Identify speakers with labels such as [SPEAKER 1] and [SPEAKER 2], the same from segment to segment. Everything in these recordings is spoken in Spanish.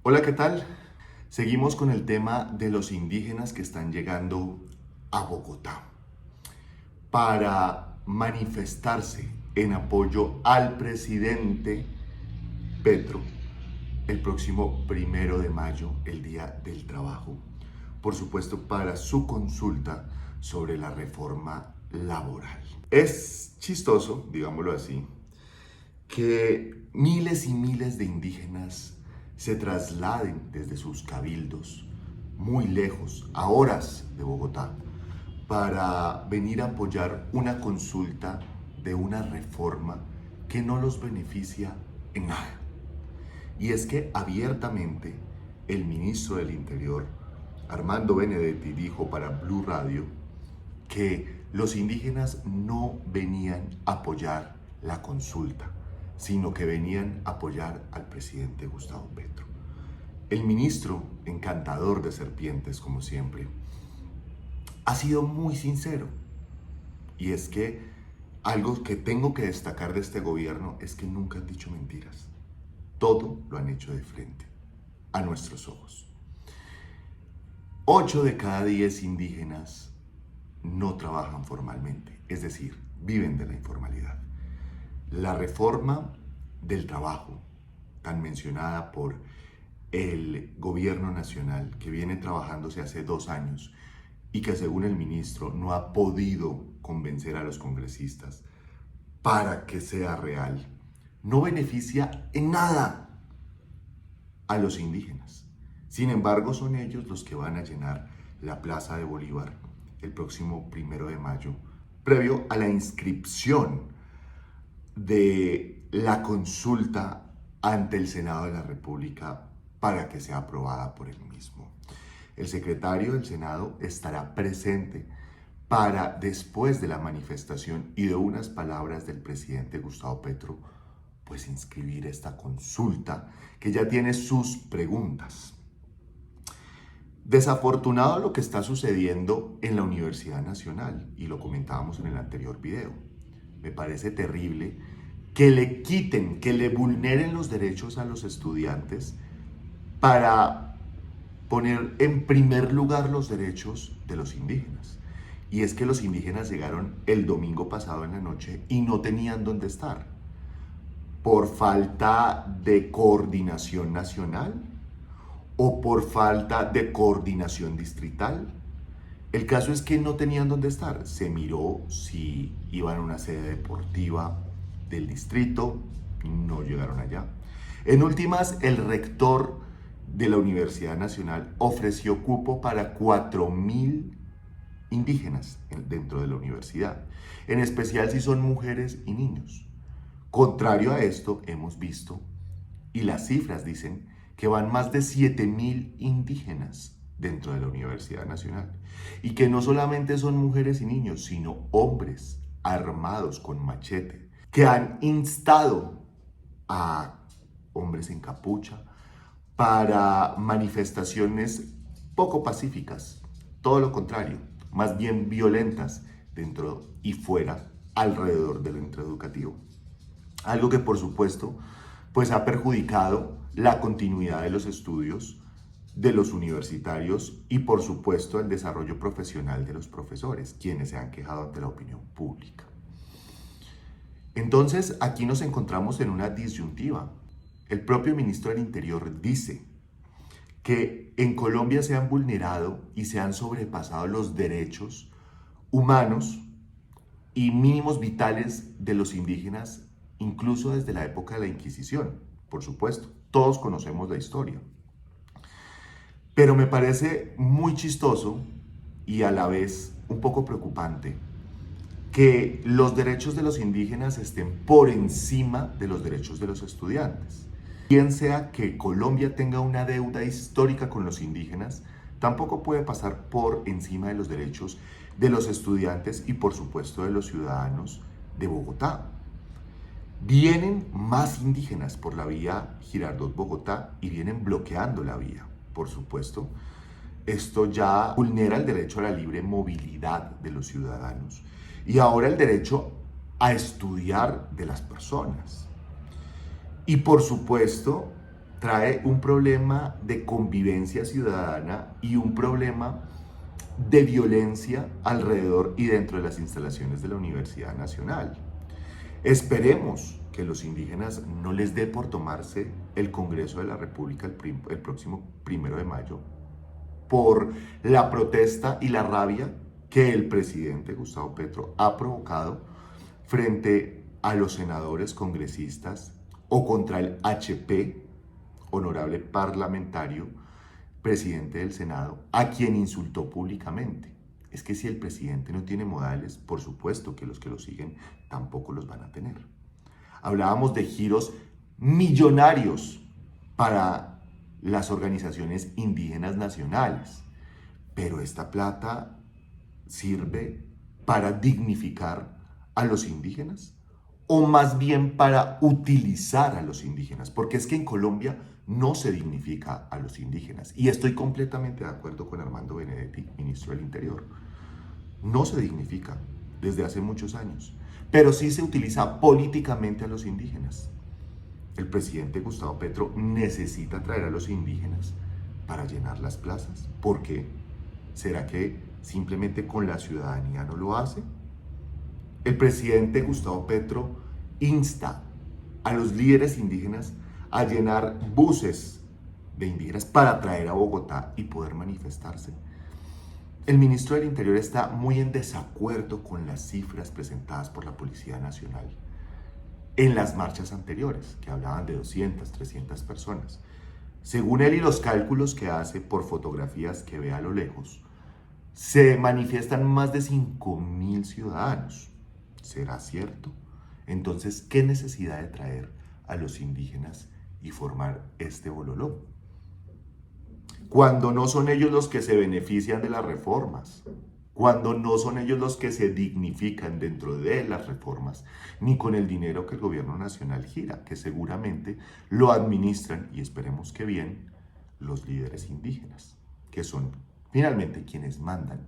[SPEAKER 1] Hola, ¿qué tal? Seguimos con el tema de los indígenas que están llegando a Bogotá para manifestarse en apoyo al presidente Petro el próximo 1 de mayo, el Día del Trabajo. Por supuesto, para su consulta sobre la reforma laboral. Es chistoso, digámoslo así, que miles y miles de indígenas se trasladen desde sus cabildos muy lejos, a horas de Bogotá, para venir a apoyar una consulta de una reforma que no los beneficia en nada. Y es que abiertamente el ministro del Interior, Armando Benedetti, dijo para Blue Radio que los indígenas no venían a apoyar la consulta, sino que venían a apoyar al presidente Gustavo Petro. El ministro, encantador de serpientes como siempre, ha sido muy sincero. Y es que algo que tengo que destacar de este gobierno es que nunca han dicho mentiras. Todo lo han hecho de frente, a nuestros ojos. 8 de cada 10 indígenas no trabajan formalmente, es decir, viven de la informalidad. La reforma del trabajo, tan mencionada por el gobierno nacional, que viene trabajándose hace 2 años y que según el ministro no ha podido convencer a los congresistas para que sea real, no beneficia en nada a los indígenas. Sin embargo, son ellos los que van a llenar la Plaza de Bolívar el próximo 1 de mayo, previo a la inscripción de la consulta ante el Senado de la República para que sea aprobada por él mismo. El secretario del Senado estará presente para, después de la manifestación y de unas palabras del presidente Gustavo Petro, pues inscribir esta consulta que ya tiene sus preguntas. Desafortunado lo que está sucediendo en la Universidad Nacional, y lo comentábamos en el anterior video. Me parece terrible que le quiten, que le vulneren los derechos a los estudiantes para poner en primer lugar los derechos de los indígenas. Y es que los indígenas llegaron el domingo pasado en la noche y no tenían dónde estar. ¿Por falta de coordinación nacional o por falta de coordinación distrital? El caso es que no tenían dónde estar. Se miró si iban a una sede deportiva del distrito, no llegaron allá. En últimas, el rector de la Universidad Nacional ofreció cupo para 4.000 indígenas dentro de la universidad, en especial si son mujeres y niños. Contrario a esto, hemos visto, y las cifras dicen, que van más de 7.000 indígenas dentro de la Universidad Nacional. Y que no solamente son mujeres y niños, sino hombres armados con machete, que han instado a hombres en capucha para manifestaciones poco pacíficas, todo lo contrario, más bien violentas dentro y fuera, alrededor del centro educativo. Algo que por supuesto pues ha perjudicado la continuidad de los estudios de los universitarios y por supuesto el desarrollo profesional de los profesores, quienes se han quejado ante la opinión pública. Entonces aquí nos encontramos en una disyuntiva. El propio ministro del Interior dice que en Colombia se han vulnerado y se han sobrepasado los derechos humanos y mínimos vitales de los indígenas, incluso desde la época de la Inquisición, por supuesto. Todos conocemos la historia. Pero me parece muy chistoso y a la vez un poco preocupante que los derechos de los indígenas estén por encima de los derechos de los estudiantes. Bien sea que Colombia tenga una deuda histórica con los indígenas, tampoco puede pasar por encima de los derechos de los estudiantes y por supuesto de los ciudadanos de Bogotá. Vienen más indígenas por la vía Girardot-Bogotá y vienen bloqueando la vía, por supuesto. Esto ya vulnera el derecho a la libre movilidad de los ciudadanos y ahora el derecho a estudiar de las personas. Y por supuesto, trae un problema de convivencia ciudadana y un problema de violencia alrededor y dentro de las instalaciones de la Universidad Nacional. Esperemos que los indígenas no les dé por tomarse el Congreso de la República el próximo 1 de mayo por la protesta y la rabia que el presidente Gustavo Petro ha provocado frente a los senadores congresistas o contra el HP, honorable parlamentario, presidente del Senado, a quien insultó públicamente. Es que si el presidente no tiene modales, por supuesto que los que lo siguen tampoco los van a tener. Hablábamos de giros millonarios para las organizaciones indígenas nacionales, pero esta plata sirve para dignificar a los indígenas o más bien para utilizar a los indígenas, porque es que en Colombia no se dignifica a los indígenas y estoy completamente de acuerdo con Armando Benedetti, ministro del Interior. No se dignifica desde hace muchos años, pero sí se utiliza políticamente a los indígenas. El presidente Gustavo Petro necesita traer a los indígenas para llenar las plazas. ¿Por qué? ¿Será que simplemente con la ciudadanía no lo hace? El presidente Gustavo Petro insta a los líderes indígenas a llenar buses de indígenas para traer a Bogotá y poder manifestarse. El ministro del Interior está muy en desacuerdo con las cifras presentadas por la Policía Nacional en las marchas anteriores, que hablaban de 200, 300 personas. Según él y los cálculos que hace por fotografías que ve a lo lejos, se manifiestan más de 5.000 ciudadanos. ¿Será cierto? Entonces, ¿qué necesidad de traer a los indígenas y formar este bololó? Cuando no son ellos los que se benefician de las reformas, cuando no son ellos los que se dignifican dentro de las reformas, ni con el dinero que el gobierno nacional gira, que seguramente lo administran, y esperemos que bien, los líderes indígenas, que son finalmente quienes mandan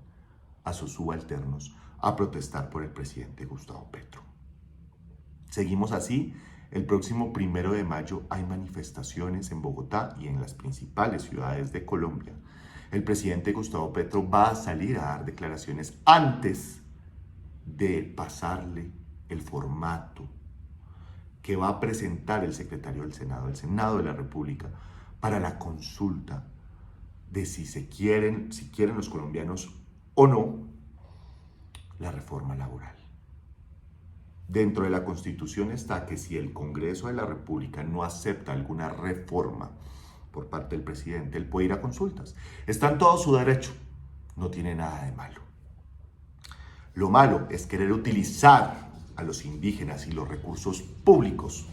[SPEAKER 1] a sus subalternos a protestar por el presidente Gustavo Petro. Seguimos así. El próximo 1 de mayo hay manifestaciones en Bogotá y en las principales ciudades de Colombia. El presidente Gustavo Petro va a salir a dar declaraciones antes de pasarle el formato que va a presentar el secretario del Senado, el Senado de la República, para la consulta de si quieren los colombianos o no la reforma laboral. Dentro de la Constitución está que si el Congreso de la República no acepta alguna reforma por parte del presidente, él puede ir a consultas. Está en todo su derecho, no tiene nada de malo. Lo malo es querer utilizar a los indígenas y los recursos públicos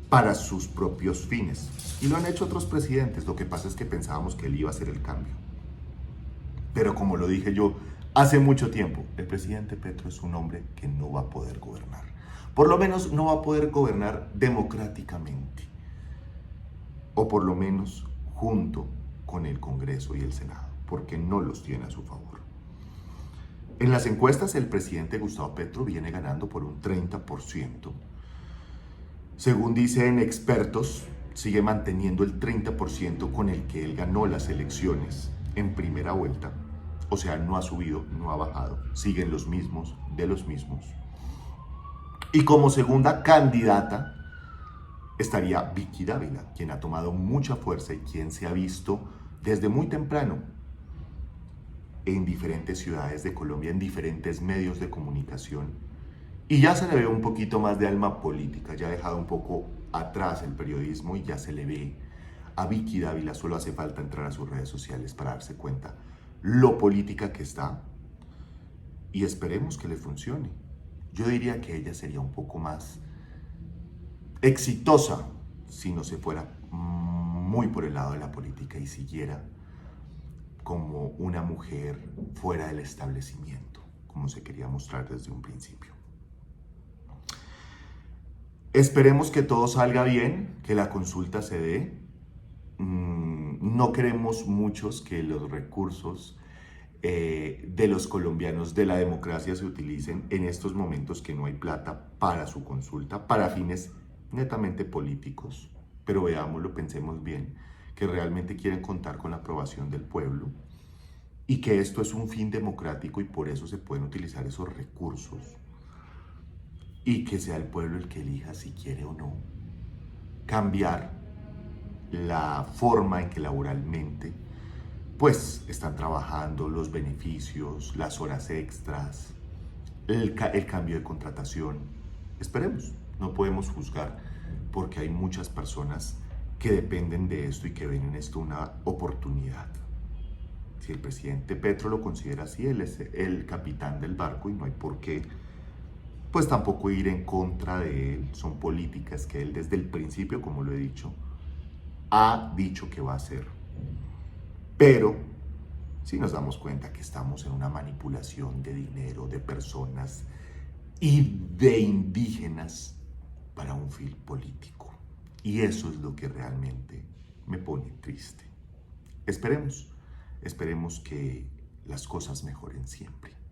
[SPEAKER 1] para sus propios fines. Y lo han hecho otros presidentes, lo que pasa es que pensábamos que él iba a hacer el cambio. Pero como lo dije yo hace mucho tiempo, el presidente Petro es un hombre que no va a poder gobernar. Por lo menos no va a poder gobernar democráticamente. O por lo menos junto con el Congreso y el Senado, porque no los tiene a su favor. En las encuestas, el presidente Gustavo Petro viene ganando por un 30%. Según dicen expertos, sigue manteniendo el 30% con el que él ganó las elecciones en primera vuelta. O sea, no ha subido, no ha bajado. Siguen los mismos de los mismos. Y como segunda candidata estaría Vicky Dávila, quien ha tomado mucha fuerza y quien se ha visto desde muy temprano en diferentes ciudades de Colombia, en diferentes medios de comunicación. Y ya se le ve un poquito más de alma política, ya ha dejado un poco atrás el periodismo y ya se le ve a Vicky Dávila. Solo hace falta entrar a sus redes sociales para darse cuenta lo política que está, y esperemos que le funcione. Yo diría que ella sería un poco más exitosa si no se fuera muy por el lado de la política y siguiera como una mujer fuera del establecimiento, como se quería mostrar desde un principio. Esperemos que todo salga bien, que la consulta se dé. No queremos muchos que los recursos de los colombianos, de la democracia, se utilicen en estos momentos que no hay plata para su consulta, para fines netamente políticos. pero veámoslo, pensemos bien, que realmente quieren contar con la aprobación del pueblo y que esto es un fin democrático y por eso se pueden utilizar esos recursos y que sea el pueblo el que elija si quiere o no cambiar la forma en que laboralmente pues están trabajando, los beneficios, las horas extras, el cambio de contratación. Esperemos, no podemos juzgar porque hay muchas personas que dependen de esto y que ven en esto una oportunidad. Si el presidente Petro lo considera así, él es el capitán del barco y no hay por qué, pues tampoco ir en contra de él. Son políticas que él desde el principio, como lo he dicho, ha dicho que va a hacer. Pero si nos damos cuenta que estamos en una manipulación de dinero, de personas y de indígenas para un fin político. Y eso es lo que realmente me pone triste. Esperemos que las cosas mejoren siempre.